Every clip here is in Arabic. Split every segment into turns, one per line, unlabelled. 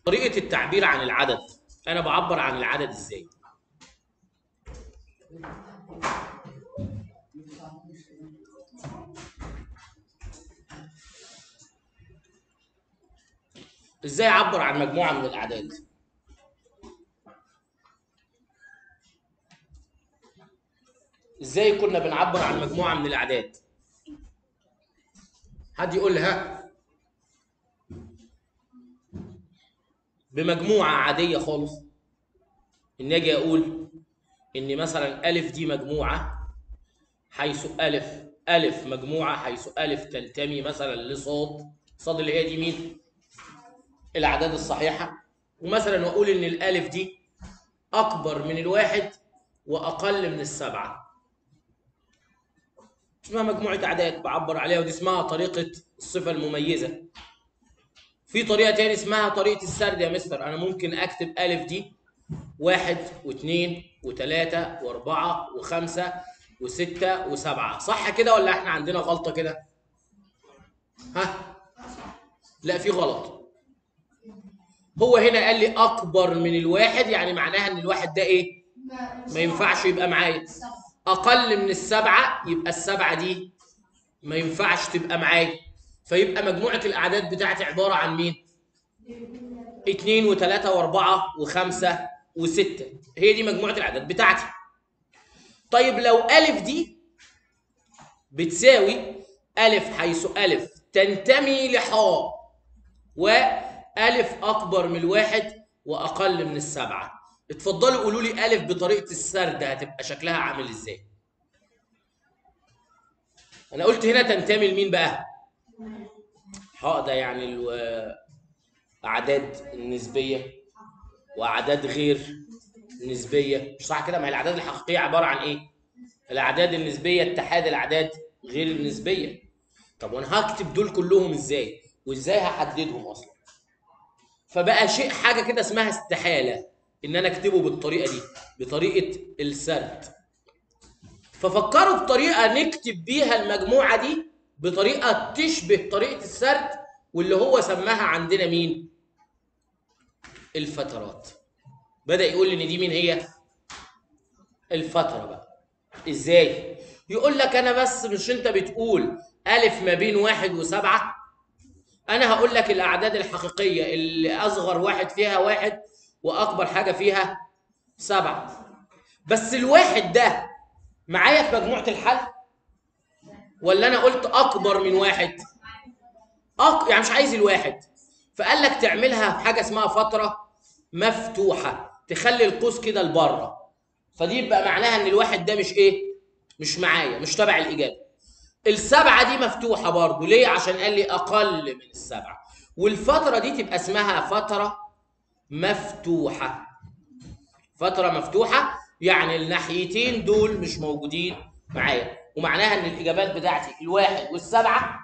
طريقة التعبير عن العدد، أنا بعبر عن العدد إزاي؟ إزاي أعبر عن مجموعة من الأعداد؟ إزاي كنا بنعبر عن مجموعة من الأعداد؟ حد يقول لي ها؟ بمجموعة عادية خالص. إني أجي أقول إن مثلا ألف دي مجموعة، حيث ألف مجموعة حيث ألف تنتمي مثلا لصاد، صاد اللي هي دي مين؟ الأعداد الصحيحة. ومثلا أقول إن الألف دي أكبر من الواحد وأقل من السبعة. اسمها مجموعة أعداد بعبر عليها، ودي اسمها طريقة الصفة المميزة. في طريقة تاني اسمها طريقة السرد يا مستر. أنا ممكن أكتب ألف دي واحد واثنين وثلاثة وأربعة وخمسة وستة وسبعة، صح كده ولا إحنا عندنا غلطة كده؟ ها؟ لا، في غلط. هو هنا قال لي أكبر من الواحد، يعني معناها إن الواحد ده إيه؟ ما ينفعش يبقى معايا. أقل من السبعة، يبقى السبعة دي ما ينفعش تبقى معايا. فيبقى مجموعة الأعداد بتاعتي عبارة عن مين؟ 2 و3 و4 و5 و6، هي دي مجموعة الأعداد بتاعتي. طيب لو ألف دي بتساوي ألف حيث ألف تنتمي لحاء، وألف أكبر من الواحد وأقل من السبعة، اتفضلوا قولوا لي ألف بطريقة السرد هتبقى شكلها عامل إزاي؟ أنا قلت هنا تنتمي لمين بقى؟ حاء ده يعني الأعداد النسبية وأعداد غير نسبية، مش صح كده؟ ما هي الأعداد الحقيقية عبارة عن إيه؟ الأعداد النسبية اتحاد الأعداد غير النسبية. طب وأنا هكتب دول كلهم إزاي؟ وإزاي هحددهم أصلا؟ فبقى شيء حاجة كده اسمها استحالة إن أنا أكتبه بالطريقة دي، بطريقة السرد. ففكروا بطريقة نكتب بيها المجموعة دي بطريقة تشبه طريقة السرد، واللي هو سماها عندنا مين؟ الفترات. بدأ يقول لي إن دي مين هي؟ الفترة بقى. إزاي؟ يقول لك أنا بس مش أنت بتقول ألف ما بين واحد وسبعة؟ أنا هقول لك الأعداد الحقيقية اللي أصغر واحد فيها واحد وأكبر حاجة فيها سبعة. بس الواحد ده معايا في مجموعة الحل؟ ولا أنا قلت أكبر من واحد؟ يعني مش عايز الواحد. فقال لك تعملها حاجة اسمها فترة مفتوحة، تخلي القوس كده لبره. فدي يبقى معناها إن الواحد ده مش إيه؟ مش معايا، مش تبع الإجابة. السبعة دي مفتوحة برضه، ليه؟ عشان قال لي أقل من السبعة. والفترة دي تبقى اسمها فترة مفتوحة. فترة مفتوحة يعني الناحيتين دول مش موجودين معايا، ومعناها ان الاجابات بتاعتي الواحد والسبعة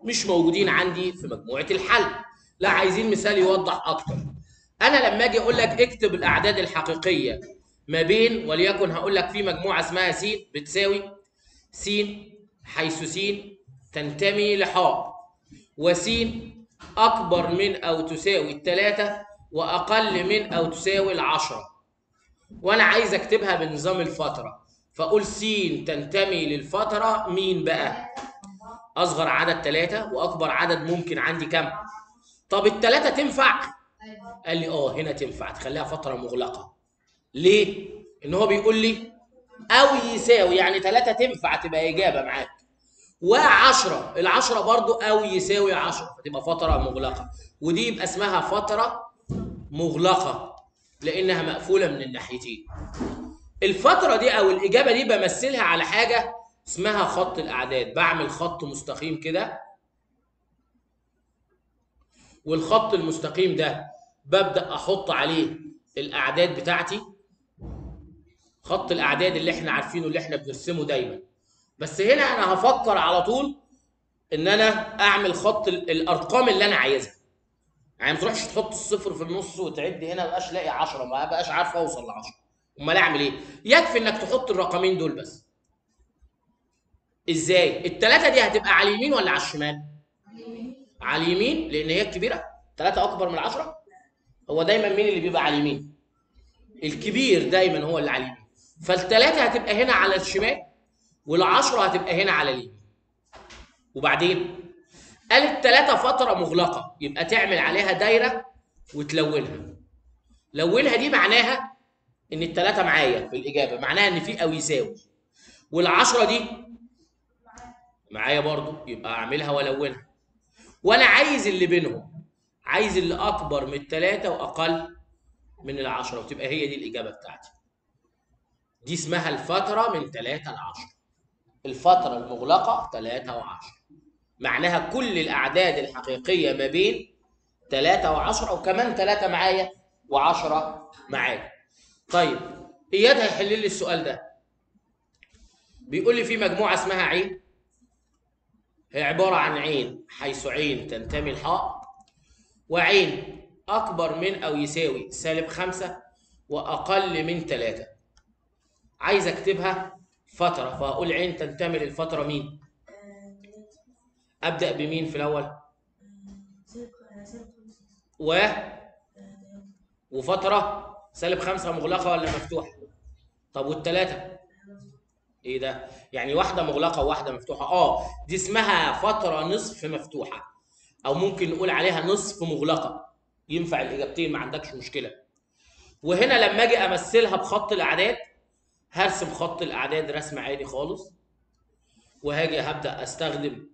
مش موجودين عندي في مجموعة الحل. لا، عايزين مثال يوضح اكتر. انا لما اجي اقول لك اكتب الاعداد الحقيقية ما بين، وليكن هقول لك في مجموعة اسمها س بتساوي س حيث س تنتمي لحاء، وس أكبر من أو تساوي الثلاثة وأقل من أو تساوي العشرة، وأنا عايز أكتبها بنظام الفترة. فأقول س تنتمي للفترة مين بقى؟ أصغر عدد ثلاثة وأكبر عدد ممكن عندي كم؟ طب الثلاثة تنفع؟ قال لي هنا تنفع تخليها فترة مغلقة. ليه؟ إن هو بيقول لي أو يساوي، يعني ثلاثة تنفع تبقى إجابة معاك، و10 العشرة برضو أو يساوي 10 فتبقى فترة مغلقة. ودي يبقى اسمها فترة مغلقة لأنها مقفولة من الناحيتين. الفترة دي أو الإجابة دي بمثلها على حاجة اسمها خط الأعداد. بعمل خط مستقيم كده، والخط المستقيم ده ببدأ أحط عليه الأعداد بتاعتي، خط الأعداد اللي احنا عارفينه اللي احنا بنرسمه دايما. بس هنا أنا هفكر على طول ان انا اعمل خط الارقام اللي انا عايزها. يعني ما تروحش تحط الصفر في النص وتعد هنا ما بقاش لاقي 10، ما بقاش عارف اوصل ل 10. امال اعمل ايه؟ يكفي انك تحط الرقمين دول بس. ازاي؟ الثلاثه دي هتبقى على اليمين ولا على الشمال؟ على اليمين، لان هي الكبيره. 3 اكبر من 10. هو دايما مين اللي بيبقى على اليمين؟ الكبير دايما هو اللي على اليمين. فالثلاثه هتبقى هنا على الشمال، والعشره هتبقى هنا على اليمين. وبعدين قال الثلاثه فتره مغلقه، يبقى تعمل عليها دايره وتلونها. لونها دي معناها ان الثلاثه معايا في الاجابه، معناها ان في او يساوي. والعشره دي معايا برضو، يبقى اعملها والونها. وانا عايز اللي بينهم، عايز اللي اكبر من الثلاثه واقل من العشره، وتبقى هي دي الاجابه بتاعتي. دي اسمها الفتره من 3 ل 10. الفتره المغلقه 3 و10 معناها كل الاعداد الحقيقيه ما بين 3 و10، وكمان 3 معايا و10 معايا. طيب اياد هيحل لي السؤال ده. بيقول لي في مجموعه اسمها عين، هي عباره عن عين حيث عين تنتمي لحاء، وعين اكبر من او يساوي -5 واقل من 3. عايز اكتبها فتره، فاقول عين تنتمي للفتره مين؟ ابدا بمين في الاول؟ وفتره -5 مغلقه ولا مفتوحه؟ طب والثلاثه ايه ده؟ يعني واحده مغلقه وواحده مفتوحه. دي اسمها فتره نصف مفتوحه، او ممكن نقول عليها نصف مغلقه. ينفع الاجابتين، ما عندكش مشكله. وهنا لما اجي امثلها بخط الاعداد، هرسم خط الاعداد رسم عادي خالص، وهاجي هبدا استخدم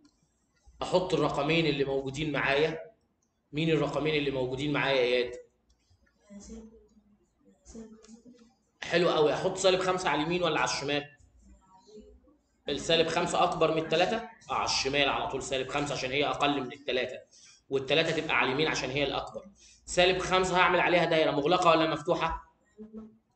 احط الرقمين اللي موجودين معايا. مين الرقمين اللي موجودين معايا يا اياد؟ حلو قوي. احط -5 على اليمين ولا على الشمال؟ -5 اكبر من الثلاثه؟ على الشمال على طول -5 عشان هي اقل من الثلاثه، والثلاثه تبقى على اليمين عشان هي الاكبر. -5 هعمل عليها دايره مغلقه ولا مفتوحه؟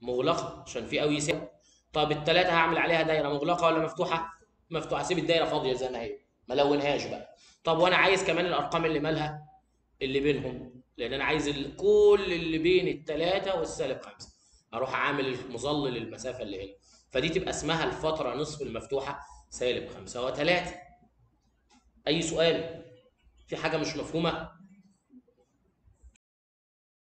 مغلقه عشان في او يساوي. طب الثلاثه هعمل عليها دايره مغلقه ولا مفتوحه؟ مفتوحه. سيب الدايره فاضيه زي ما هي، ما لونهاش بقى. طب وانا عايز كمان الارقام اللي مالها اللي بينهم، لان انا عايز كل اللي بين الثلاثه والسالب 5. اروح عامل المظلل المسافه اللي هنا، فدي تبقى اسمها الفتره نصف المفتوحه -5 و3. اي سؤال؟ في حاجه مش مفهومه؟